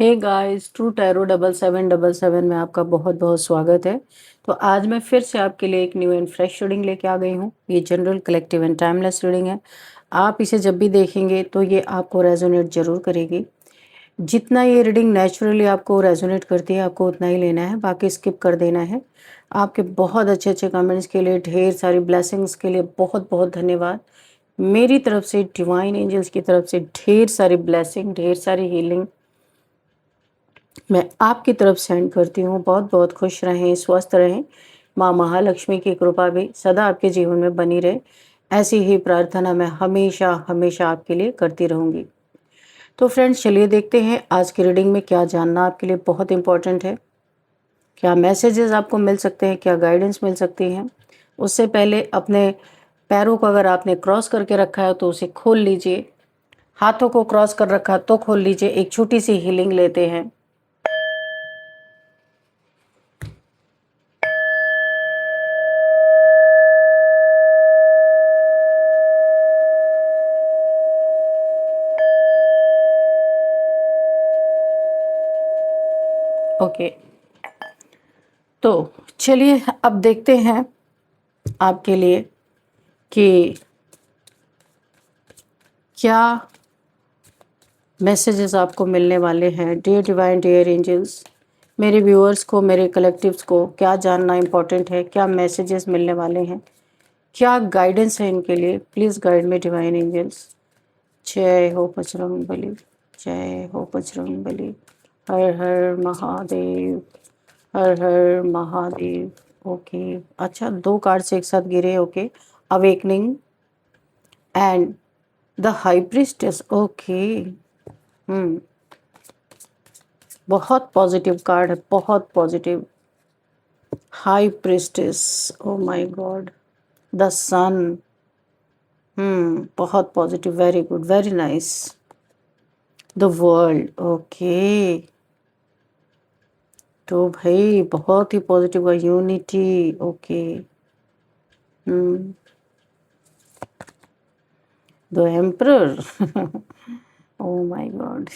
Hey guys, true tarot 7777 में आपका बहुत बहुत स्वागत है। तो आज मैं फिर से आपके लिए एक न्यू एंड फ्रेश रीडिंग लेके आ गई हूँ। ये general collective and timeless reading है। आप इसे जब भी देखेंगे तो ये आपको रेजोनेट जरूर करेगी। जितना ये रीडिंग नेचुरली आपको रेजोनेट करती है आपको उतना ही लेना है, बाकी स्किप कर देना है। आपके बहुत अच्छे अच्छे कमेंट्स के लिए, ढेर सारी ब्लेसिंग्स के लिए बहुत बहुत धन्यवाद। मेरी तरफ से, डिवाइन एंजल्स की तरफ से ढेर सारी ब्लेसिंग, ढेर सारी हीलिंग मैं आपकी तरफ सेंड करती हूँ। बहुत बहुत खुश रहें, स्वस्थ रहें। माँ महालक्ष्मी की कृपा भी सदा आपके जीवन में बनी रहे, ऐसी ही प्रार्थना मैं हमेशा हमेशा आपके लिए करती रहूँगी। तो फ्रेंड्स, चलिए देखते हैं आज की रीडिंग में क्या जानना आपके लिए बहुत इम्पोर्टेंट है। क्या मैसेजेस आपको मिल सकते हैं, क्या गाइडेंस मिल सकती हैं। उससे पहले अपने पैरों को अगर आपने क्रॉस करके रखा है तो उसे खोल लीजिए। हाथों को क्रॉस कर रखा तो खोल लीजिए। एक छोटी सी हीलिंग लेते हैं। ओके, तो चलिए अब देखते हैं आपके लिए कि क्या मैसेजेस आपको मिलने वाले हैं। डियर डिवाइन, डियर एंजल्स, मेरे व्यूअर्स को, मेरे कलेक्टिव्स को क्या जानना इम्पोर्टेंट है, क्या मैसेजेस मिलने वाले हैं, क्या गाइडेंस है इनके लिए। Please guide me divine angels. जय हो बजरंग बली, जय हो बजरंग बली। हर हर महादेव, हर हर महादेव। ओके, अच्छा, 2 कार्ड्स एक साथ गिरे। Okay, awakening and the high priestess. Okay, बहुत पॉजिटिव कार्ड है, बहुत positive. High priestess, oh my God, the sun. बहुत positive, very good, very nice. The world, okay, तो भाई बहुत ही पॉजिटिव है। Unity, okay. The emperor, O my God.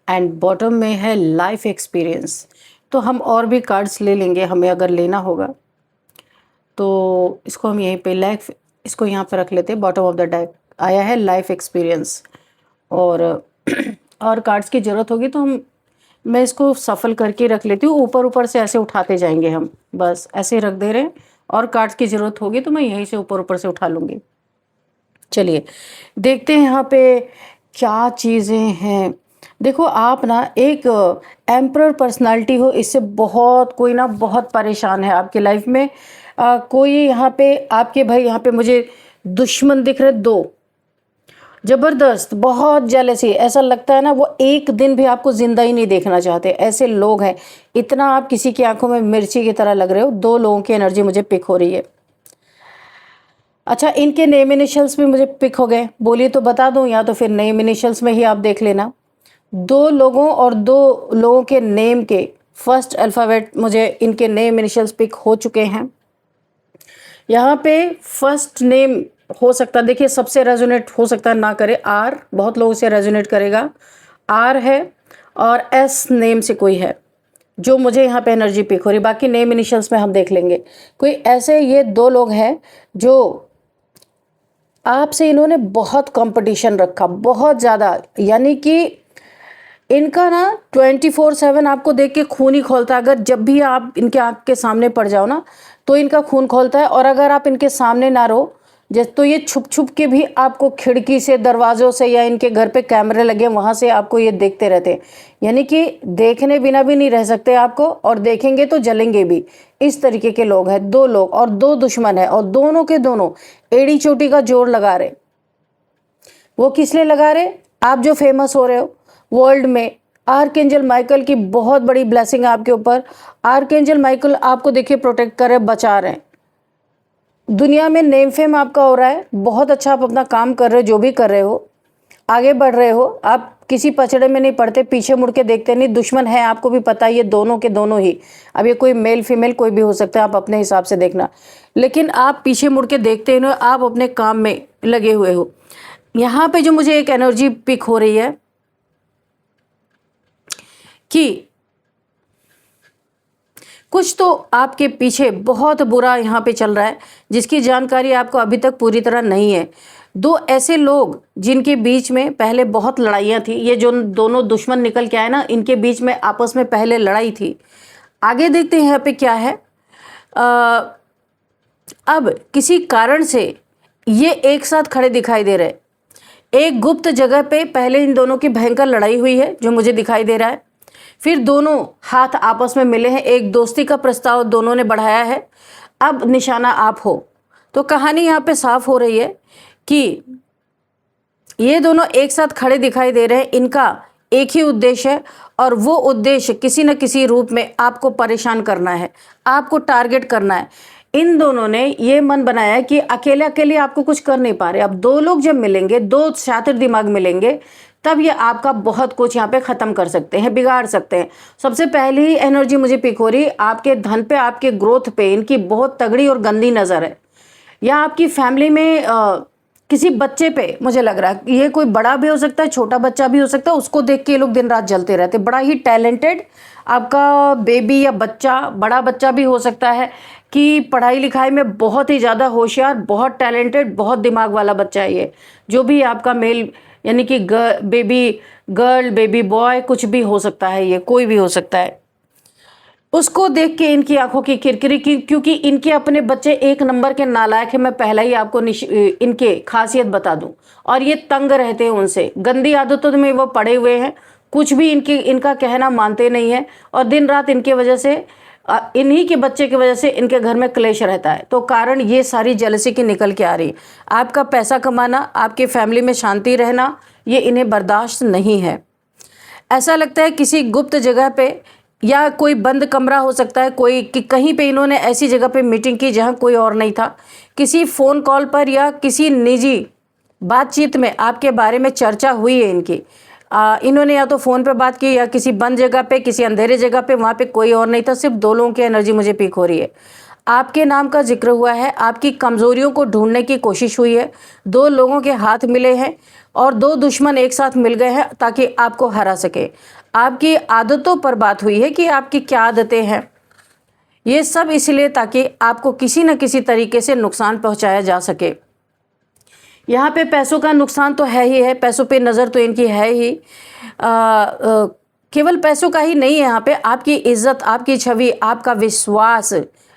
And bottom में है लाइफ एक्सपीरियंस। तो हम और भी कार्ड्स ले लेंगे, हमें अगर लेना होगा तो इसको हम यहीं पे लाइफ, इसको यहाँ पे रख लेते हैं। बॉटम ऑफ द डेक आया है लाइफ एक्सपीरियंस। और और कार्ड्स की ज़रूरत होगी तो मैं इसको सफल करके रख लेती हूँ। ऊपर ऊपर से ऐसे उठाते जाएंगे हम, बस ऐसे रख दे रहे हैं। और कार्ड्स की ज़रूरत होगी तो मैं यहीं से ऊपर ऊपर से उठा लूँगी। चलिए देखते हैं यहाँ पे क्या चीज़ें हैं। देखो, आप ना एक एम्परर पर्सनालिटी हो, इससे बहुत कोई ना बहुत परेशान है आपकी लाइफ में। कोई यहाँ पे आपके, भाई यहाँ पे मुझे दुश्मन दिख रहे 2, जबरदस्त, बहुत जेलसी। ऐसा लगता है ना वो एक दिन भी आपको जिंदा ही नहीं देखना चाहते, ऐसे लोग हैं। इतना आप किसी की आंखों में मिर्ची की तरह लग रहे हो। 2 लोगों की एनर्जी मुझे पिक हो रही है। अच्छा, इनके नेम इनिशियल्स भी मुझे पिक हो गए। बोलिए तो बता दूं, या तो फिर नेम इनिशियल्स में ही आप देख लेना। 2 लोगों और 2 लोगों के नेम के फर्स्ट अल्फ़ाबेट मुझे इनके नेम इनिशियल्स पिक हो चुके हैं। यहाँ पे फर्स्ट नेम हो सकता है, देखिए सबसे रेजोनेट हो सकता है ना करे। आर, बहुत लोगों से रेजोनेट करेगा। आर है और एस नेम से कोई है जो मुझे यहाँ पे एनर्जी पिक हो रही। बाकी नेम इनिशियल्स में हम देख लेंगे। कोई ऐसे ये 2 लोग हैं जो आपसे, इन्होंने बहुत कंपटीशन रखा, बहुत ज़्यादा। यानी कि इनका ना 24/7 आपको देख के खून ही खोलता है। अगर जब भी आप इनके आँख के सामने पड़ जाओ ना तो इनका खून खोलता है। और अगर आप इनके सामने ना रहो जैसे, तो ये छुप छुप के भी आपको खिड़की से, दरवाज़ों से, या इनके घर पे कैमरे लगे वहाँ से आपको ये देखते रहते हैं। यानी कि देखने बिना भी नहीं रह सकते आपको, और देखेंगे तो जलेंगे भी। इस तरीके के लोग हैं। 2 लोग और 2 दुश्मन है, और दोनों के दोनों एड़ी चोटी का जोर लगा रहे। वो किस लिए लगा रहे? आप जो फेमस हो रहे हो वर्ल्ड में। आर्कएंजल माइकल की बहुत बड़ी ब्लेसिंग है आपके ऊपर। आर्कएंजल माइकल आपको देखिए प्रोटेक्ट कर रहे, बचा रहे हैं। दुनिया में नेम फेम आपका हो रहा है, बहुत अच्छा आप अपना काम कर रहे हो, जो भी कर रहे हो, आगे बढ़ रहे हो। आप किसी पचड़े में नहीं पड़ते, पीछे मुड़ के देखते नहीं। दुश्मन है आपको भी पता है, ये दोनों के दोनों ही। अब ये कोई मेल फीमेल कोई भी हो सकता है, आप अपने हिसाब से देखना। लेकिन आप पीछे मुड़ के देखते नहीं हो, आप अपने काम में लगे हुए हो। यहाँ पे जो मुझे एक एनर्जी पिक हो रही है, कि कुछ तो आपके पीछे बहुत बुरा यहाँ पे चल रहा है, जिसकी जानकारी आपको अभी तक पूरी तरह नहीं है। दो ऐसे लोग जिनके बीच में पहले बहुत लड़ाइयाँ थी, ये जो दोनों दुश्मन निकल के आए ना, इनके बीच में आपस में पहले लड़ाई थी। आगे देखते हैं यहाँ पे क्या है। अब किसी कारण से ये एक साथ खड़े दिखाई दे रहे। एक गुप्त जगह पे पहले इन दोनों की भयंकर लड़ाई हुई है जो मुझे दिखाई दे रहा है। फिर दोनों हाथ आपस में मिले हैं, एक दोस्ती का प्रस्ताव दोनों ने बढ़ाया है। अब निशाना आप हो। तो कहानी यहाँ पे साफ हो रही है कि ये दोनों एक साथ खड़े दिखाई दे रहे हैं। इनका एक ही उद्देश्य है, और वो उद्देश्य किसी न किसी रूप में आपको परेशान करना है, आपको टारगेट करना है। इन दोनों ने ये मन बनाया है कि अकेले अकेले आपको कुछ कर नहीं पा रहे। अब दो लोग जब मिलेंगे, दो शातिर दिमाग मिलेंगे, तब ये आपका बहुत कुछ यहाँ पे ख़त्म कर सकते हैं, बिगाड़ सकते हैं। सबसे पहली ही एनर्जी मुझे पिक हो रही, आपके धन पे, आपके ग्रोथ पे इनकी बहुत तगड़ी और गंदी नज़र है। या आपकी फैमिली में किसी बच्चे पे मुझे लग रहा है, ये कोई बड़ा भी हो सकता है, छोटा बच्चा भी हो सकता है, उसको देख के ये लोग दिन रात जलते रहते। बड़ा ही टैलेंटेड आपका बेबी या बच्चा, बड़ा बच्चा भी हो सकता है कि पढ़ाई लिखाई में बहुत ही ज़्यादा होशियार, बहुत टैलेंटेड, बहुत दिमाग वाला बच्चा है ये। जो भी आपका मेल यानी कि बेबी गर्ल, बेबी बॉय, कुछ भी हो सकता है, ये कोई भी हो सकता है। उसको देख के इनकी आंखों की किरकिरी की, क्योंकि इनके अपने बच्चे एक नंबर के नालायक है। मैं पहले ही आपको इनके खासियत बता दूं। और ये तंग रहते हैं उनसे, गंदी आदतों में वो पड़े हुए हैं, कुछ भी इनका कहना मानते नहीं है। और दिन रात इनके वजह से, इन्हीं के बच्चे की वजह से इनके घर में क्लेश रहता है। तो कारण ये सारी जेलसी की निकल के आ रही। आपका पैसा कमाना, आपके फैमिली में शांति रहना, ये इन्हें बर्दाश्त नहीं है। ऐसा लगता है किसी गुप्त जगह पे, या कोई बंद कमरा हो सकता है, कोई कि कहीं पे इन्होंने ऐसी जगह पे मीटिंग की जहां कोई और नहीं था। किसी फ़ोन कॉल पर या किसी निजी बातचीत में आपके बारे में चर्चा हुई है इनकी। इन्होंने या तो फ़ोन पे बात की, या किसी बंद जगह पे, किसी अंधेरे जगह पे, वहाँ पे कोई और नहीं था, सिर्फ दो लोगों की एनर्जी मुझे पिक हो रही है। आपके नाम का जिक्र हुआ है, आपकी कमज़ोरियों को ढूंढने की कोशिश हुई है, दो लोगों के हाथ मिले हैं और दो दुश्मन एक साथ मिल गए हैं ताकि आपको हरा सके। आपकी आदतों पर बात हुई है कि आपकी क्या आदतें हैं। ये सब इसलिए ताकि आपको किसी न किसी तरीके से नुकसान पहुंचाया जा सके। यहाँ पे पैसों का नुकसान तो है ही है, पैसों पे नज़र तो इनकी है ही। केवल पैसों का ही नहीं है, यहाँ पे आपकी इज्जत, आपकी छवि, आपका विश्वास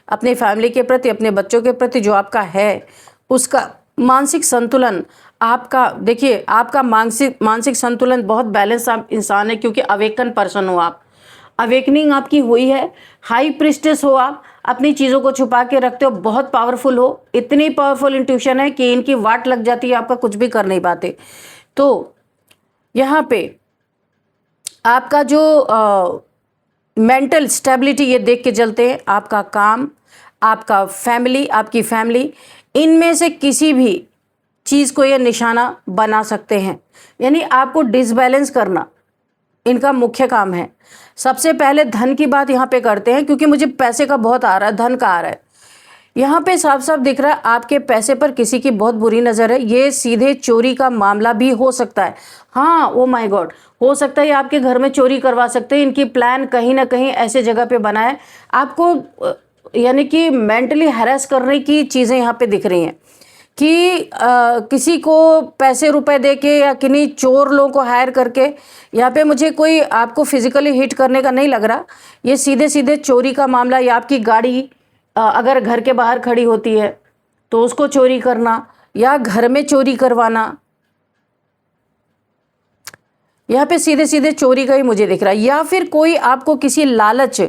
अपनी फैमिली के प्रति, अपने बच्चों के प्रति जो आपका है, उसका मानसिक संतुलन आपका, देखिए आपका मानसिक संतुलन बहुत बैलेंस आप इंसान है, क्योंकि अवेकन पर्सन हो आप, अवेकनिंग आपकी हुई है, हाई प्रिस्टेस हो आप, अपनी चीज़ों को छुपा के रखते हो, बहुत पावरफुल हो, इतनी पावरफुल इंट्यूशन है कि इनकी वाट लग जाती है, आपका कुछ भी कर नहीं पाते। तो यहाँ पे आपका जो मेंटल स्टेबिलिटी ये देख के चलते हैं, आपका काम, आपका फैमिली, आपकी फैमिली, इनमें से किसी भी चीज़ को ये निशाना बना सकते हैं। यानी आपको डिसबैलेंस करना इनका मुख्य काम है। सबसे पहले धन की बात यहाँ पे करते हैं, क्योंकि मुझे पैसे का बहुत आ रहा है, धन का आ रहा है। यहाँ पे साफ साफ दिख रहा है आपके पैसे पर किसी की बहुत बुरी नज़र है। ये सीधे चोरी का मामला भी हो सकता है। हाँ, ओ माय गॉड, हो सकता है आपके घर में चोरी करवा सकते हैं। इनकी प्लान कहीं ना कहीं ऐसे जगह पे बना है, आपको यानी कि मेंटली हैरेस करने की चीज़ें यहाँ पे दिख रही हैं कि किसी को पैसे रुपए दे के या किन्हीं चोर लोगों को हायर करके, यहाँ पे मुझे कोई आपको फिजिकली हिट करने का नहीं लग रहा। ये सीधे सीधे चोरी का मामला, या आपकी गाड़ी अगर घर के बाहर खड़ी होती है तो उसको चोरी करना, या घर में चोरी करवाना, यहाँ पे सीधे सीधे चोरी का ही मुझे दिख रहा है। या फिर कोई आपको किसी लालच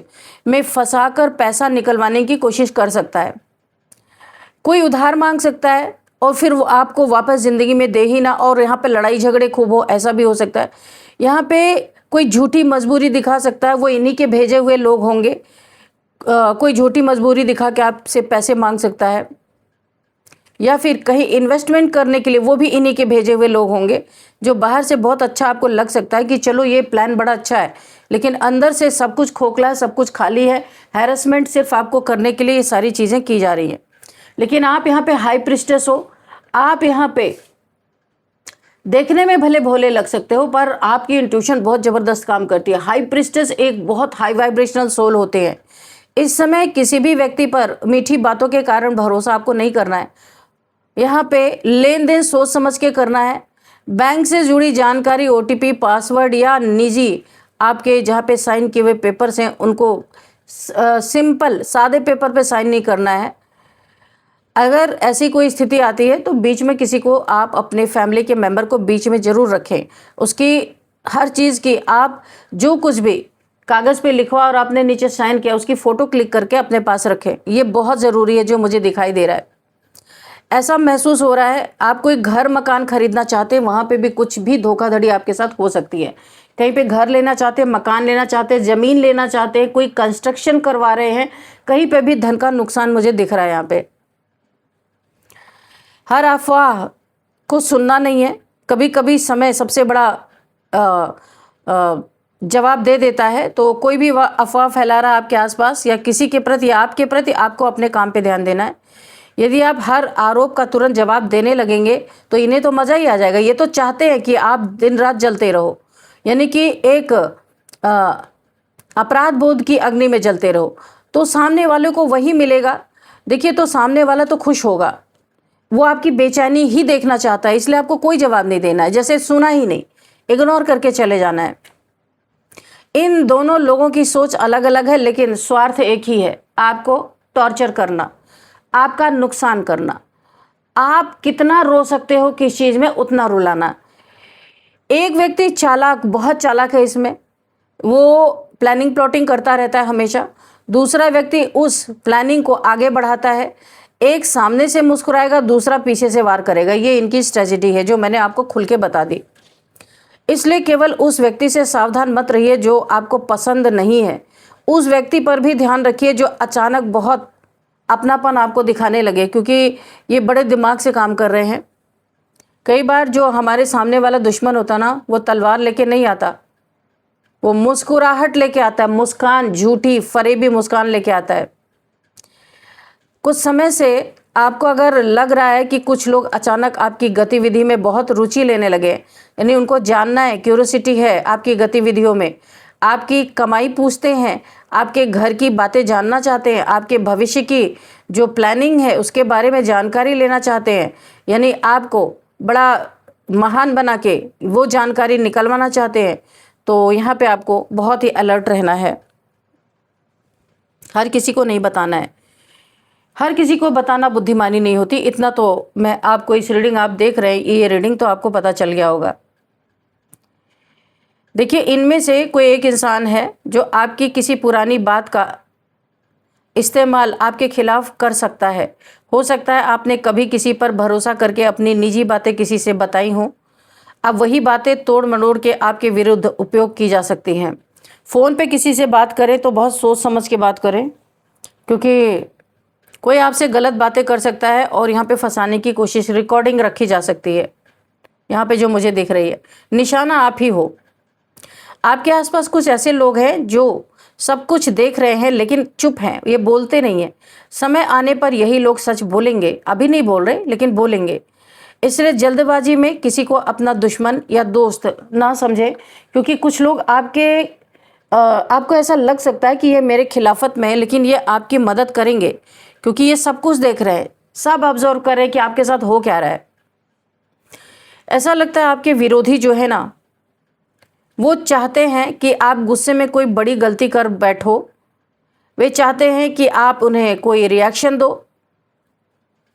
में फंसाकर पैसा निकलवाने की कोशिश कर सकता है। कोई उधार मांग सकता है और फिर वो आपको वापस ज़िंदगी में दे ही ना, और यहाँ पे लड़ाई झगड़े खूब हो, ऐसा भी हो सकता है। यहाँ पे कोई झूठी मजबूरी दिखा सकता है, वो इन्हीं के भेजे हुए लोग होंगे। कोई झूठी मजबूरी दिखा के आपसे पैसे मांग सकता है, या फिर कहीं इन्वेस्टमेंट करने के लिए वो भी इन्हीं के भेजे हुए लोग होंगे। जो बाहर से बहुत अच्छा आपको लग सकता है कि चलो ये प्लान बड़ा अच्छा है, लेकिन अंदर से सब कुछ खोखला है, सब कुछ खाली है। हैरेसमेंट सिर्फ आपको करने के लिए ये सारी चीज़ें की जा रही हैं। लेकिन आप यहाँ पे हाई प्रिस्टेस हो, आप यहाँ पे देखने में भले भोले लग सकते हो पर आपकी इंट्यूशन बहुत ज़बरदस्त काम करती है। हाई प्रिस्टेस एक बहुत हाई वाइब्रेशनल सोल होते हैं। इस समय किसी भी व्यक्ति पर मीठी बातों के कारण भरोसा आपको नहीं करना है। यहाँ पे लेन देन सोच समझ के करना है। बैंक से जुड़ी जानकारी, ओटीपी, पासवर्ड या निजी आपके जहाँ पे साइन किए हुए पेपर्स हैं उनको सिंपल सादे पेपर पे साइन नहीं करना है। अगर ऐसी कोई स्थिति आती है तो बीच में किसी को आप अपने फैमिली के मेंबर को बीच में ज़रूर रखें। उसकी हर चीज़ की आप जो कुछ भी कागज़ पे लिखवा और आपने नीचे साइन किया उसकी फ़ोटो क्लिक करके अपने पास रखें। ये बहुत ज़रूरी है जो मुझे दिखाई दे रहा है। ऐसा महसूस हो रहा है आप कोई घर मकान खरीदना चाहते हैं, वहाँ पे भी कुछ भी धोखाधड़ी आपके साथ हो सकती है। कहीं पे घर लेना चाहते हैं, मकान लेना चाहते हैं, ज़मीन लेना चाहते हैं, कोई कंस्ट्रक्शन करवा रहे हैं, कहीं पे भी धन का नुकसान मुझे दिख रहा है। यहाँ पे हर अफवाह को सुनना नहीं है। कभी कभी समय सबसे बड़ा जवाब दे देता है। तो कोई भी अफवाह फैला रहा है आपके आसपास या किसी के प्रति या आपके प्रति, आपको अपने काम पे ध्यान देना है। यदि आप हर आरोप का तुरंत जवाब देने लगेंगे तो इन्हें तो मज़ा ही आ जाएगा। ये तो चाहते हैं कि आप दिन रात जलते रहो, यानी कि एक अपराध बोध की अग्नि में जलते रहो, तो सामने वाले को वही मिलेगा। देखिए, तो सामने वाला तो खुश होगा, वो आपकी बेचैनी ही देखना चाहता है, इसलिए आपको कोई जवाब नहीं देना है, जैसे सुना ही नहीं, इग्नोर करके चले जाना है। इन दोनों लोगों की सोच अलग अलग है लेकिन स्वार्थ एक ही है, आपको टॉर्चर करना, आपका नुकसान करना। आप कितना रो सकते हो किस चीज़ में, उतना रुलाना। एक व्यक्ति चालाक, बहुत चालाक है इसमें, वो प्लानिंग प्लॉटिंग करता रहता है हमेशा। दूसरा व्यक्ति उस प्लानिंग को आगे बढ़ाता है। एक सामने से मुस्कुराएगा, दूसरा पीछे से वार करेगा। ये इनकी स्ट्रेटजी है जो मैंने आपको खुल के बता दी। इसलिए केवल उस व्यक्ति से सावधान मत रहिए जो आपको पसंद नहीं है। उस व्यक्ति पर भी ध्यान रखिए जो अचानक बहुत अपनापन आपको दिखाने लगे, क्योंकि ये बड़े दिमाग से काम कर रहे हैं। कई बार जो हमारे सामने वाला दुश्मन होता ना, वो तलवार लेके नहीं आता, वो मुस्कुराहट लेके आता है, मुस्कान, झूठी फरेबी मुस्कान लेके आता है। कुछ समय से आपको अगर लग रहा है कि कुछ लोग अचानक आपकी गतिविधि में बहुत रुचि लेने लगे, यानी उनको जानना है, क्यूरियोसिटी है आपकी गतिविधियों में, आपकी कमाई पूछते हैं, आपके घर की बातें जानना चाहते हैं, आपके भविष्य की जो प्लानिंग है उसके बारे में जानकारी लेना चाहते हैं, यानी आपको बड़ा महान बना के वो जानकारी निकलवाना चाहते हैं, तो यहाँ पे आपको बहुत ही अलर्ट रहना है। हर किसी को नहीं बताना है, हर किसी को बताना बुद्धिमानी नहीं होती। इतना तो मैं आपको, इस रीडिंग आप देख रहे हैं, ये रीडिंग तो आपको पता चल गया होगा। देखिए, इनमें से कोई एक इंसान है जो आपकी किसी पुरानी बात का इस्तेमाल आपके खिलाफ कर सकता है। हो सकता है आपने कभी किसी पर भरोसा करके अपनी निजी बातें किसी से बताई हों, अब वही बातें तोड़ मरोड़ के आपके विरुद्ध उपयोग की जा सकती हैं। फ़ोन पे किसी से बात करें तो बहुत सोच समझ के बात करें, क्योंकि कोई आपसे गलत बातें कर सकता है और यहाँ पे फंसाने की कोशिश, रिकॉर्डिंग रखी जा सकती है। यहाँ पे जो मुझे दिख रही है, निशाना आप ही हो। आपके आसपास कुछ ऐसे लोग हैं जो सब कुछ देख रहे हैं लेकिन चुप हैं, ये बोलते नहीं हैं। समय आने पर यही लोग सच बोलेंगे, अभी नहीं बोल रहे लेकिन बोलेंगे। इसलिए जल्दबाजी में किसी को अपना दुश्मन या दोस्त ना समझें, क्योंकि कुछ लोग आपको ऐसा लग सकता है कि ये मेरे खिलाफत में है, लेकिन ये आपकी मदद करेंगे, क्योंकि ये सब कुछ देख रहे हैं, सब ऑब्जर्व कर रहे हैं कि आपके साथ हो क्या रहा है। ऐसा लगता है आपके विरोधी जो है ना, वो चाहते हैं कि आप गुस्से में कोई बड़ी गलती कर बैठो। वे चाहते हैं कि आप उन्हें कोई रिएक्शन दो,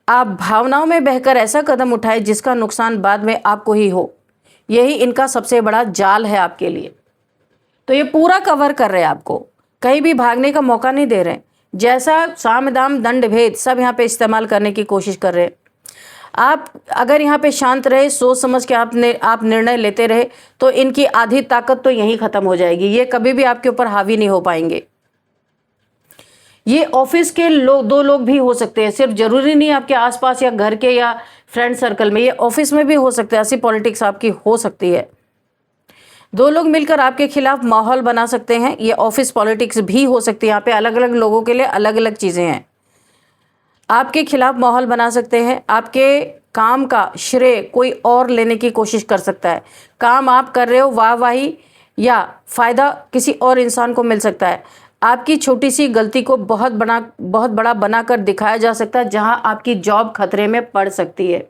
आप भावनाओं में बहकर ऐसा कदम उठाए जिसका नुकसान बाद में आपको ही हो। यही इनका सबसे बड़ा जाल है आपके लिए। तो ये पूरा कवर कर रहे हैं आपको, कहीं भी भागने का मौका नहीं दे रहे। जैसा साम दाम दंड भेद सब यहाँ पे इस्तेमाल करने की कोशिश कर रहे हैं। आप अगर यहाँ पे शांत रहे, सोच समझ के आप निर्णय लेते रहे, तो इनकी आधी ताकत तो यहीं ख़त्म हो जाएगी। ये कभी भी आपके ऊपर हावी नहीं हो पाएंगे। ये ऑफिस के दो लोग भी हो सकते हैं, सिर्फ जरूरी नहीं आपके आसपास या घर के या फ्रेंड सर्कल में, ये ऑफिस में भी हो सकते हैं। ऐसी पॉलिटिक्स आपकी हो सकती है। दो लोग मिलकर आपके खिलाफ माहौल बना सकते हैं, ये ऑफिस पॉलिटिक्स भी हो सकती है। यहाँ पे अलग अलग लोगों के लिए अलग अलग चीज़ें हैं। आपके खिलाफ माहौल बना सकते हैं, आपके काम का श्रेय कोई और लेने की कोशिश कर सकता है। काम आप कर रहे हो, वाहवाही या फ़ायदा किसी और इंसान को मिल सकता है। आपकी छोटी सी गलती को बहुत बड़ा बनाकर दिखाया जा सकता है, जहां आपकी जॉब खतरे में पड़ सकती है,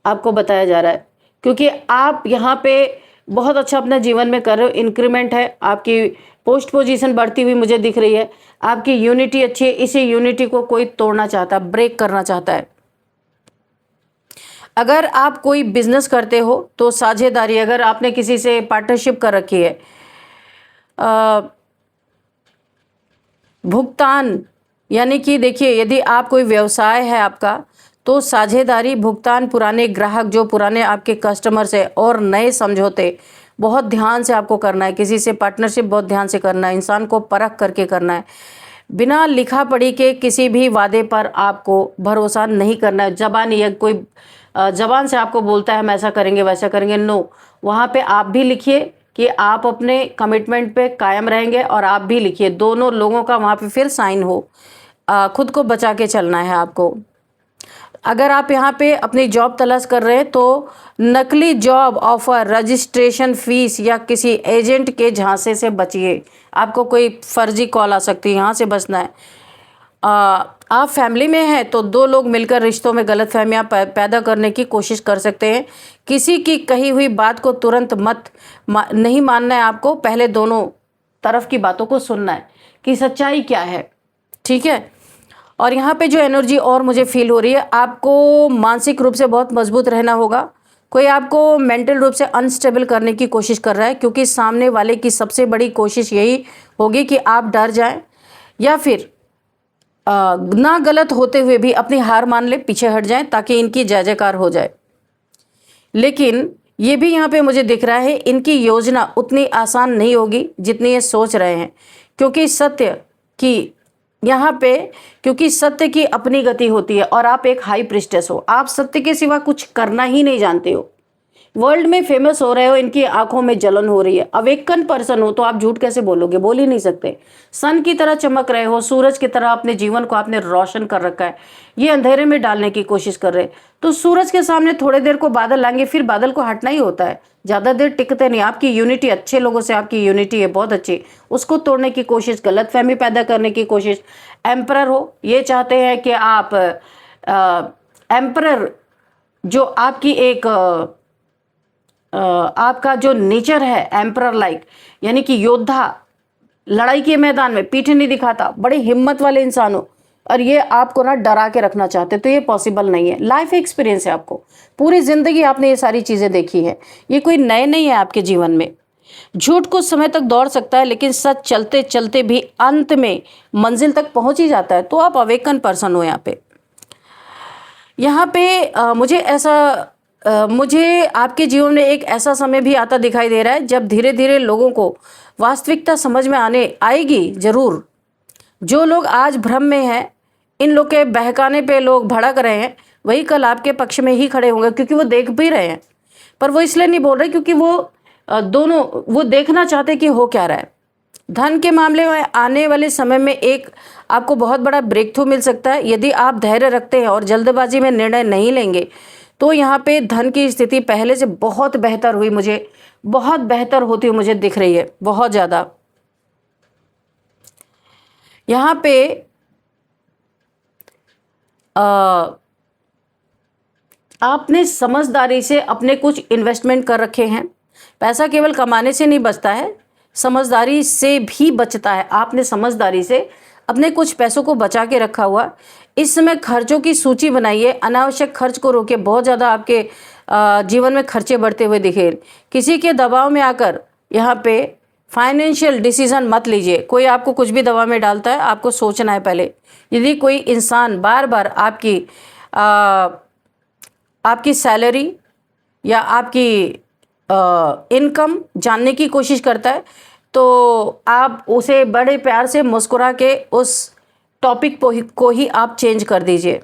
आपको बताया जा रहा है। क्योंकि आप यहाँ पे बहुत अच्छा अपने जीवन में कर रहे हो, इंक्रीमेंट है, आपकी पोस्ट पोजीशन बढ़ती हुई मुझे दिख रही है, आपकी यूनिटी अच्छी है। इसी यूनिटी को कोई तोड़ना चाहता है, ब्रेक करना चाहता है। अगर आप कोई बिजनेस करते हो तो साझेदारी, अगर आपने किसी से पार्टनरशिप कर रखी है, भुगतान, यानी कि देखिए यदि आप कोई व्यवसाय है आपका, तो साझेदारी, भुगतान, पुराने ग्राहक जो पुराने आपके कस्टमर्स है और नए समझौते बहुत ध्यान से आपको करना है। किसी से पार्टनरशिप बहुत ध्यान से करना है, इंसान को परख करके करना है। बिना लिखा पढ़ी के किसी भी वादे पर आपको भरोसा नहीं करना है। जबान या कोई जबान से आपको बोलता है हम ऐसा करेंगे वैसा करेंगे, नो, वहाँ पे आप भी लिखिए कि आप अपने कमिटमेंट पे कायम रहेंगे और आप भी लिखिए, दोनों लोगों का वहाँ पे फिर साइन हो। खुद को बचा के चलना है आपको। अगर आप यहाँ पे अपनी जॉब तलाश कर रहे हैं तो नकली जॉब ऑफर, रजिस्ट्रेशन फीस या किसी एजेंट के झांसे से बचिए। आपको कोई फर्जी कॉल आ सकती है, यहाँ से बचना है। आप फैमिली में हैं तो दो लोग मिलकर रिश्तों में गलतफहमियां पैदा करने की कोशिश कर सकते हैं। किसी की कही हुई बात को तुरंत नहीं मानना है आपको, पहले दोनों तरफ की बातों को सुनना है कि सच्चाई क्या है, ठीक है। और यहाँ पे जो एनर्जी और मुझे फील हो रही है, आपको मानसिक रूप से बहुत मजबूत रहना होगा। कोई आपको मेंटल रूप से अनस्टेबल करने की कोशिश कर रहा है, क्योंकि सामने वाले की सबसे बड़ी कोशिश यही होगी कि आप डर जाएं या फिर ना गलत होते हुए भी अपनी हार मान ले, पीछे हट जाएं ताकि इनकी जय जयकार हो जाए। लेकिन ये भी यहाँ पे मुझे दिख रहा है, इनकी योजना उतनी आसान नहीं होगी जितनी ये सोच रहे हैं, क्योंकि क्योंकि सत्य की अपनी गति होती है और आप एक हाई प्रिस्टेस हो। आप सत्य के सिवा कुछ करना ही नहीं जानते हो, वर्ल्ड में फेमस हो रहे हो, इनकी आंखों में जलन हो रही है। अवेकन पर्सन हो तो आप झूठ कैसे बोलोगे, बोल ही नहीं सकते। सन की तरह चमक रहे हो, सूरज की तरह अपने जीवन को आपने रोशन कर रखा है, ये अंधेरे में डालने की कोशिश कर रहे। तो सूरज के सामने थोड़ी देर को बादल आएंगे, फिर बादल को हटना ही होता है, ज़्यादा देर टिकते नहीं। आपकी यूनिटी, अच्छे लोगों से आपकी यूनिटी है बहुत अच्छी, उसको तोड़ने की कोशिश, गलतफहमी पैदा करने की कोशिश। एम्परर हो, ये चाहते हैं कि आप एम्परर जो आपकी एक आपका जो नेचर है एम्परर लाइक, यानी कि योद्धा, लड़ाई के मैदान में पीठ नहीं दिखाता, बड़ी हिम्मत वाले इंसान हो, और ये आपको ना डरा के रखना चाहते, तो ये पॉसिबल नहीं है। लाइफ एक्सपीरियंस है आपको, पूरी जिंदगी आपने ये सारी चीजें देखी है, ये कोई नए नहीं है आपके जीवन में। झूठ कुछ समय तक दौड़ सकता है, लेकिन सच चलते चलते भी अंत में मंजिल तक पहुंच ही जाता है। तो आप अवेकन पर्सन हो। यहाँ पे मुझे आपके जीवन में एक ऐसा समय भी आता दिखाई दे रहा है जब धीरे धीरे लोगों को वास्तविकता समझ में आएगी जरूर। जो लोग आज भ्रम में हैं, इन लोग के बहकाने पे लोग भड़क रहे हैं, वही कल आपके पक्ष में ही खड़े होंगे, क्योंकि वो देख भी रहे हैं। पर वो इसलिए नहीं बोल रहे क्योंकि वो देखना चाहते कि हो क्या रहा है। धन के मामले में आने वाले समय में एक आपको बहुत बड़ा ब्रेक थ्रू मिल सकता है, यदि आप धैर्य रखते हैं और जल्दबाजी में निर्णय नहीं लेंगे। तो यहाँ पे धन की स्थिति पहले से बहुत बेहतर हुई, मुझे बहुत बेहतर होती हुई मुझे दिख रही है, बहुत ज़्यादा। यहाँ पे आपने समझदारी से अपने कुछ इन्वेस्टमेंट कर रखे हैं। पैसा केवल कमाने से नहीं बचता है, समझदारी से भी बचता है। आपने समझदारी से अपने कुछ पैसों को बचा के रखा हुआ। इस समय खर्चों की सूची बनाइए, अनावश्यक खर्च को रोके। बहुत ज़्यादा आपके जीवन में खर्चे बढ़ते हुए दिखे। किसी के दबाव में आकर यहाँ पे फाइनेंशियल डिसीजन मत लीजिए। कोई आपको कुछ भी दबाव में डालता है, आपको सोचना है पहले। यदि कोई इंसान बार बार आपकी सैलरी या आपकी इनकम जानने की कोशिश करता है, तो आप उसे बड़े प्यार से मुस्कुरा के उस टॉपिक को ही आप चेंज कर दीजिए।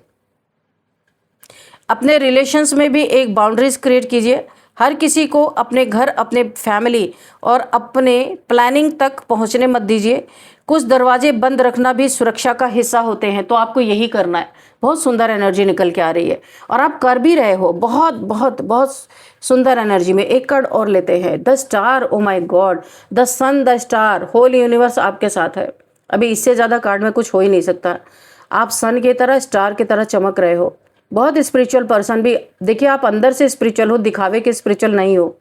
अपने रिलेशंस में भी एक बाउंड्रीज क्रिएट कीजिए। हर किसी को अपने घर, अपने फैमिली और अपने प्लानिंग तक पहुंचने मत दीजिए। कुछ दरवाजे बंद रखना भी सुरक्षा का हिस्सा होते हैं, तो आपको यही करना है। बहुत सुंदर एनर्जी निकल के आ रही है और आप कर भी रहे हो, बहुत बहुत बहुत सुंदर एनर्जी में। एक कार्ड और लेते हैं, the star. Oh my God, the sun, the star, whole universe आपके साथ है। अभी इससे ज़्यादा कार्ड में कुछ हो ही नहीं सकता। आप सन की तरह, स्टार की तरह चमक रहे हो। बहुत स्पिरिचुअल पर्सन भी, देखिए आप अंदर से स्पिरिचुअल हो, दिखावे के स्पिरिचुअल नहीं हो।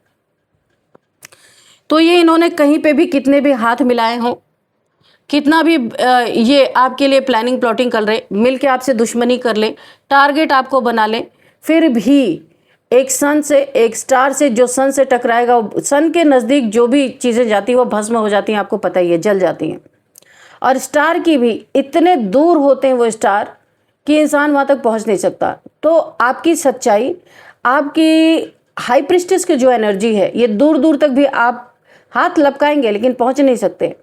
तो ये इन्होंने कहीं पे भी कितने भी हाथ मिलाए हों, कितना भी ये आपके लिए प्लानिंग प्लॉटिंग कर रहे, मिल के आपसे दुश्मनी कर ले, टारगेट आपको बना ले, फिर भी एक सन से, एक स्टार से, जो सन से टकराएगा, सन के नज़दीक जो भी चीज़ें जाती हैं वो भस्म हो जाती हैं, आपको पता ही है, जल जाती हैं। और स्टार की भी इतने दूर होते हैं वो स्टार कि इंसान वहाँ तक पहुँच नहीं सकता। तो आपकी सच्चाई, आपकी हाई प्रिस्टेस की जो एनर्जी है, ये दूर दूर तक भी आप हाथ लपकाएंगे लेकिन पहुँच नहीं सकते।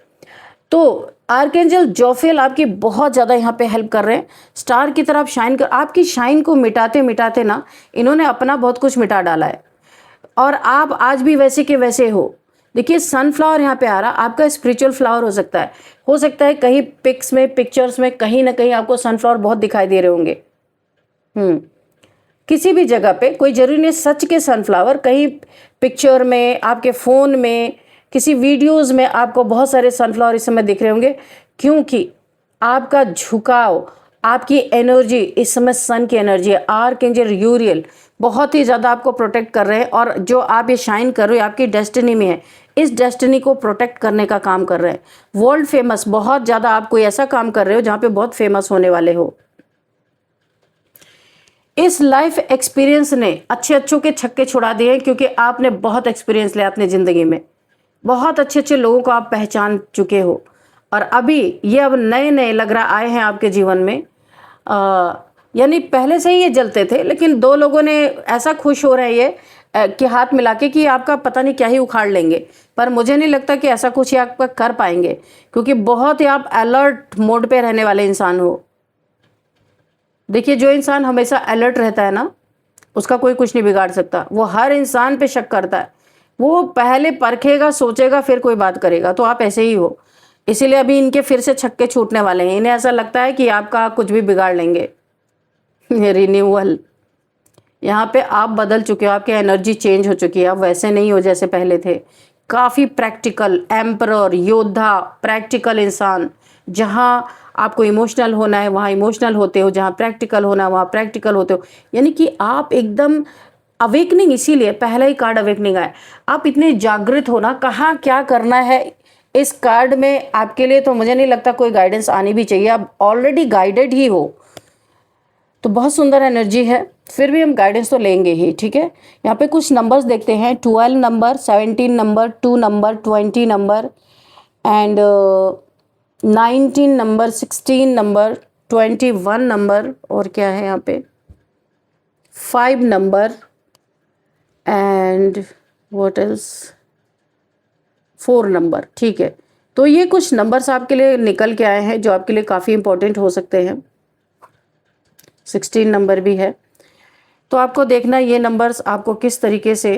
तो आर्कएंजल जोफियल आपकी बहुत ज़्यादा यहाँ पे हेल्प कर रहे हैं। स्टार की तरफ शाइन कर, आपकी शाइन को मिटाते मिटाते ना इन्होंने अपना बहुत कुछ मिटा डाला है और आप आज भी वैसे के वैसे हो। देखिए सनफ्लावर यहाँ पे आ रहा, आपका स्पिरिचुअल फ्लावर हो सकता है कहीं पिक्स में, पिक्चर्स में कहीं ना कहीं आपको सनफ्लावर बहुत दिखाई दे रहे होंगे। किसी भी जगह पे, कोई जरूरी नहीं सच के सनफ्लावर, कहीं पिक्चर में, आपके फ़ोन में, किसी वीडियोस में आपको बहुत सारे सनफ्लावर इस समय दिख रहे होंगे, क्योंकि आपका झुकाव, आपकी एनर्जी इस समय सन की एनर्जी है। आर्कएंजल यूरियल बहुत ही ज़्यादा आपको प्रोटेक्ट कर रहे हैं और जो आप ये शाइन कर रहे हो आपकी डेस्टिनी में है, इस डेस्टिनी को प्रोटेक्ट करने का काम कर रहे हैं। वर्ल्ड फेमस, बहुत ज़्यादा आप कोई ऐसा काम कर रहे हो जहाँ पे बहुत फेमस होने वाले हो। इस लाइफ एक्सपीरियंस ने अच्छों के छक्के छुड़ा दिए हैं, क्योंकि आपने बहुत एक्सपीरियंस लिया अपने ज़िंदगी में, बहुत अच्छे लोगों को आप पहचान चुके हो और अभी ये अब नए नए लग रहा आए हैं आपके जीवन में। यानी पहले से ही ये जलते थे, लेकिन दो लोगों ने ऐसा खुश हो रहे हैं कि हाथ मिला के कि आपका पता नहीं क्या ही उखाड़ लेंगे, पर मुझे नहीं लगता कि ऐसा कुछ ही आप कर पाएंगे, क्योंकि बहुत ही आप अलर्ट मोड पे रहने वाले इंसान हो। देखिए जो इंसान हमेशा अलर्ट रहता है ना, उसका कोई कुछ नहीं बिगाड़ सकता। वो हर इंसान पे शक करता है, वो पहले परखेगा, सोचेगा, फिर कोई बात करेगा। तो आप ऐसे ही हो, इसीलिए अभी इनके फिर से छक्के छूटने वाले हैं। इन्हें ऐसा लगता है कि आपका कुछ भी बिगाड़ लेंगे। रिन्यूअल, यहाँ पे आप बदल चुके हो, आपकी एनर्जी चेंज हो चुकी है, आप वैसे नहीं हो जैसे पहले थे। काफ़ी प्रैक्टिकल, एम्परर, योद्धा, प्रैक्टिकल इंसान। जहाँ आपको इमोशनल होना है वहाँ इमोशनल होते हो, जहाँ प्रैक्टिकल होना है वहाँ प्रैक्टिकल होते हो। यानी कि आप एकदम अवेकनिंग, इसीलिए पहला ही कार्ड अवेकनिंग आया। आप इतने जागृत हो ना, कहाँ क्या करना है इस कार्ड में आपके लिए, तो मुझे नहीं लगता कोई गाइडेंस आनी भी चाहिए, आप ऑलरेडी गाइडेड ही हो। तो बहुत सुंदर एनर्जी है, फिर भी हम गाइडेंस तो लेंगे ही, ठीक है। यहाँ पे कुछ नंबर्स देखते हैं, 12 number, 17 number, 2 number, 20 number and 19 number, 16 number, 21 number, और क्या है यहाँ पे 5 number and what else 4 number, ठीक है। तो ये कुछ नंबर्स आपके लिए निकल के आए हैं जो आपके लिए काफ़ी इंपॉर्टेंट हो सकते हैं। 16 नंबर भी है, तो आपको देखना ये नंबर्स आपको किस तरीके से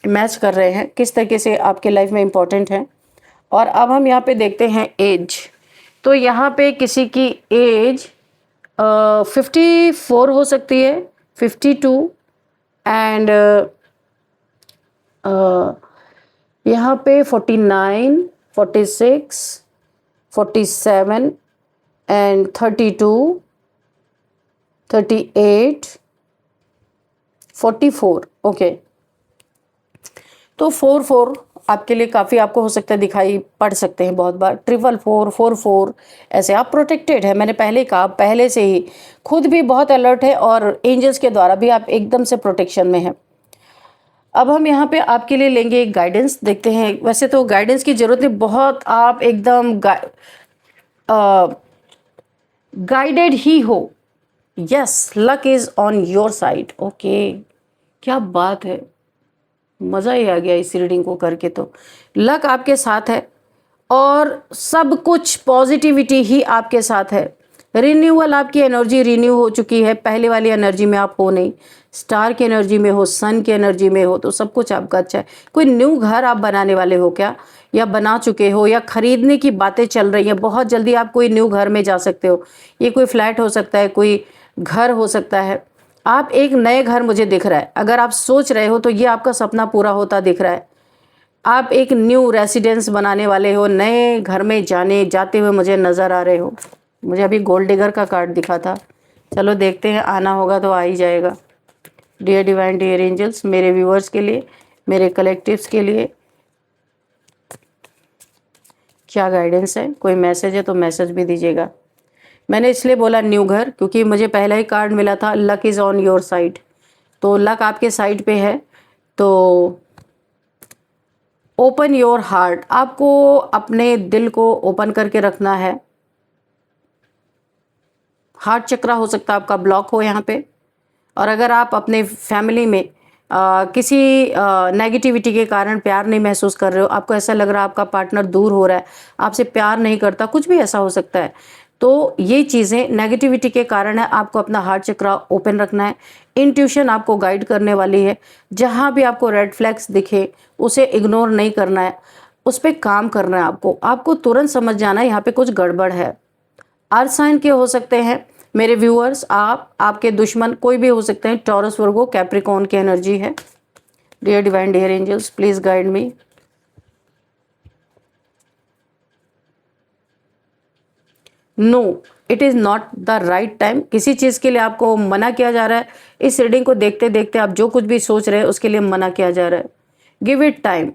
मैच कर रहे हैं, किस तरीके से आपके लाइफ में इंपॉर्टेंट हैं। और अब हम यहाँ पे देखते हैं एज। तो यहाँ पे किसी की एज 54 हो सकती है, 52 एंड यहाँ पे 49, 46, 47 एंड 32, 38, 44, ओके। तो 4 आपके लिए काफ़ी, आपको हो सकता है दिखाई पड़ सकते हैं बहुत बार। 444, 44 ऐसे आप प्रोटेक्टेड है। मैंने पहले कहा, पहले से ही खुद भी बहुत अलर्ट है और एंजल्स के द्वारा भी आप एकदम से प्रोटेक्शन में हैं। अब हम यहाँ पे आपके लिए लेंगे एक गाइडेंस, देखते हैं। वैसे तो गाइडेंस की ज़रूरत नहीं, बहुत आप एकदम गाइडेड ही हो। Yes, luck is on your side. Okay, क्या बात है, मज़ा ही आ गया इस रीडिंग को करके। तो लक आपके साथ है और सब कुछ पॉजिटिविटी ही आपके साथ है। रिन्यूअल, आपकी एनर्जी रिन्यू हो चुकी है, पहले वाली एनर्जी में आप हो नहीं, स्टार की एनर्जी में हो, सन की एनर्जी में हो, तो सब कुछ आपका अच्छा है। कोई न्यू घर आप बनाने वाले हो क्या, या बना चुके हो, या खरीदने की बातें चल रही हैं, बहुत जल्दी आप कोई न्यू घर में जा सकते हो। ये कोई फ्लैट हो सकता है, कोई घर हो सकता है। आप एक नए घर मुझे दिख रहा है, अगर आप सोच रहे हो तो ये आपका सपना पूरा होता दिख रहा है। आप एक न्यू रेसिडेंस बनाने वाले हो, नए घर में जाते हुए मुझे नज़र आ रहे हो। मुझे अभी गोल्ड डिगर का कार्ड दिखा था, चलो देखते हैं, आना होगा तो आ ही जाएगा। डियर डिवाइन, डियर एंजल्स, मेरे व्यूअर्स के लिए, मेरे कलेक्टिव्स के लिए क्या गाइडेंस है, कोई मैसेज है तो मैसेज भी दीजिएगा। मैंने इसलिए बोला न्यू घर क्योंकि मुझे पहला ही कार्ड मिला था, luck is on your side, तो लक आपके साइड पे है। तो ओपन योर हार्ट, आपको अपने दिल को ओपन करके रखना है। हार्ट चक्र हो सकता है आपका ब्लॉक हो यहाँ पे, और अगर आप अपने फैमिली में किसी नेगेटिविटी के कारण प्यार नहीं महसूस कर रहे हो, आपको ऐसा लग रहा है आपका पार्टनर दूर हो रहा है, आपसे प्यार नहीं करता, कुछ भी ऐसा हो सकता है, तो ये चीज़ें नेगेटिविटी के कारण है। आपको अपना हार्ट चक्र ओपन रखना है। इंट्यूशन आपको गाइड करने वाली है। जहाँ भी आपको रेड फ्लैग्स दिखे उसे इग्नोर नहीं करना है, उस पर काम करना है। आपको तुरंत समझ जाना है यहाँ पे कुछ गड़बड़ है। अर्थ साइन के हो सकते हैं मेरे व्यूअर्स, आपके दुश्मन कोई भी हो सकते हैं, टॉरस, वर्गो, कैप्रिकॉर्न की एनर्जी है। Dear divine, dear angels, please guide me. No, it is not the right time. किसी चीज़ के लिए आपको मना किया जा रहा है। इस रीडिंग को देखते देखते आप जो कुछ भी सोच रहे हैं उसके लिए मना किया जा रहा है। Give it time.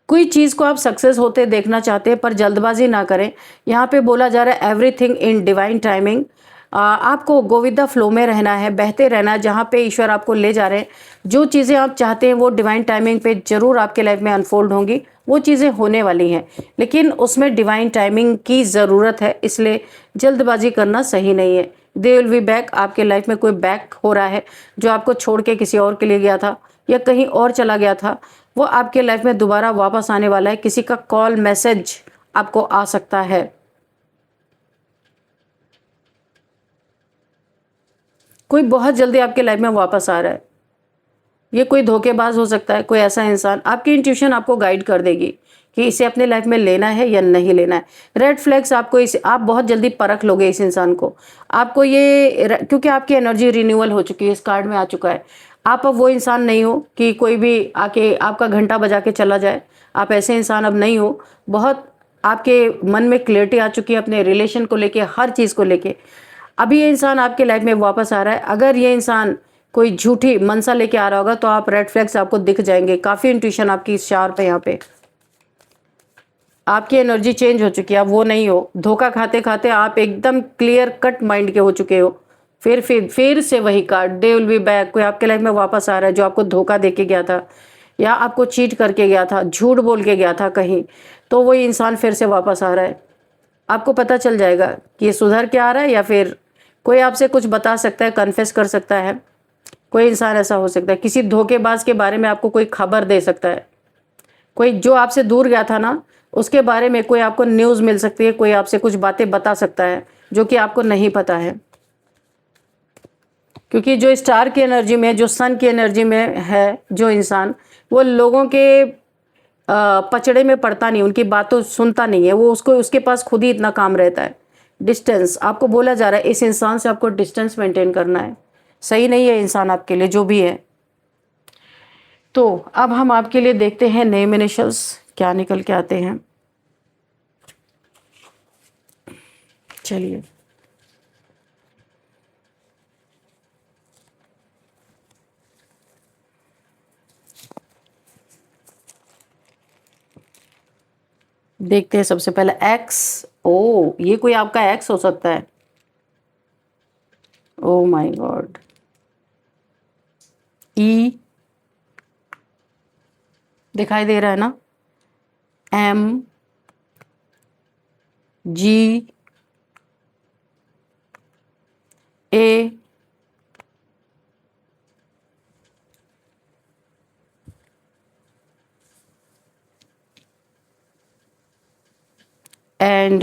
कोई चीज़ को आप सक्सेस होते देखना चाहते हैं पर जल्दबाजी ना करें। यहाँ पे बोला जा रहा है एवरीथिंग इन डिवाइन टाइमिंग। आपको गो विद द फ्लो में रहना है, बहते रहना है जहाँ पे ईश्वर आपको ले जा रहे हैं। जो चीज़ें आप चाहते हैं वो डिवाइन टाइमिंग पे ज़रूर आपके लाइफ में अनफोल्ड होंगी, वो चीज़ें होने वाली हैं, लेकिन उसमें डिवाइन टाइमिंग की ज़रूरत है, इसलिए जल्दबाजी करना सही नहीं है। They will be back. आपके लाइफ में कोई बैक हो रहा है जो आपको छोड़ के किसी और के लिए गया था या कहीं और चला गया था, वो आपके लाइफ में दोबारा वापस आने वाला है। किसी का कॉल, मैसेज आपको आ सकता है। कोई बहुत जल्दी आपके लाइफ में वापस आ रहा है। ये कोई धोखेबाज हो सकता है, कोई ऐसा इंसान। आपकी इंट्यूशन आपको गाइड कर देगी कि इसे अपने लाइफ में लेना है या नहीं लेना है। रेड फ्लैग्स आपको आप बहुत जल्दी परख लोगे इस इंसान को। आपको ये क्योंकि आपकी एनर्जी रिन्यूअल हो चुकी है, इस कार्ड में आ चुका है। आप अब वो इंसान नहीं हो कि कोई भी आके आपका घंटा बजा के चला जाए। आप ऐसे इंसान अब नहीं हो। बहुत आपके मन में क्लियरिटी आ चुकी है अपने रिलेशन को लेके, हर चीज़ को लेके। अभी ये इंसान आपके लाइफ में वापस आ रहा है। अगर ये इंसान कोई झूठी मनसा लेके आ रहा होगा तो आप रेड फ्लैग्स आपको दिख जाएंगे। काफ़ी इंट्यूशन आपकी शार्प है यहाँ पे। आपकी एनर्जी चेंज हो चुकी है, आप वो नहीं हो। धोखा खाते खाते आप एकदम क्लियर कट माइंड के हो चुके हो। फिर से वही card, they will be back. कोई आपके लाइफ में वापस आ रहा है जो आपको धोखा दे के गया था या आपको चीट करके गया था, झूठ बोल के गया था कहीं, तो वही इंसान फिर से वापस आ रहा है। आपको पता चल जाएगा कि ये सुधर के आ रहा है या फिर कोई आपसे कुछ बता सकता है, कन्फेस कर सकता है। कोई इंसान ऐसा हो सकता है, किसी धोखेबाज के बारे में आपको कोई खबर दे सकता है। कोई जो आपसे दूर गया था ना, उसके बारे में कोई आपको न्यूज़ मिल सकती है, कोई आपसे कुछ बातें बता सकता है जो कि आपको नहीं पता है। क्योंकि जो स्टार की एनर्जी में, जो सन की एनर्जी में है जो इंसान, वो लोगों के पचड़े में पड़ता नहीं, उनकी बातों सुनता नहीं है। वो उसके पास खुद ही इतना काम रहता है। डिस्टेंस आपको बोला जा रहा है, इस इंसान से आपको डिस्टेंस मेंटेन करना है। सही नहीं है इंसान आपके लिए जो भी है। तो अब हम आपके लिए देखते हैं नेम इनिशियल्स क्या निकल के आते हैं। चलिए, देखते हैं सबसे पहले एक्स। ओ, ये कोई आपका एक्स हो सकता है। ओ माय गॉड। ई दिखाई दे रहा है ना, एम, जी, ए, एंड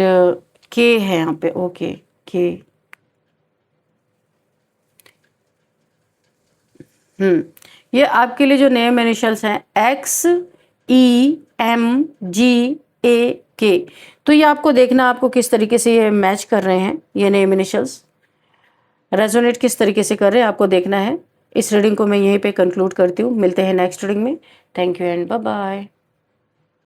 के है यहाँ पे। ओके, के। ये आपके लिए जो नेम इनिशियल्स हैं XEMGAK, तो ये आपको देखना आपको किस तरीके से ये मैच कर रहे हैं, ये नेम इनिशियल्स रेजोनेट किस तरीके से कर रहे हैं आपको देखना है। इस रीडिंग को मैं यहीं पे कंक्लूड करती हूँ, मिलते हैं नेक्स्ट रीडिंग में। Thank you and bye bye.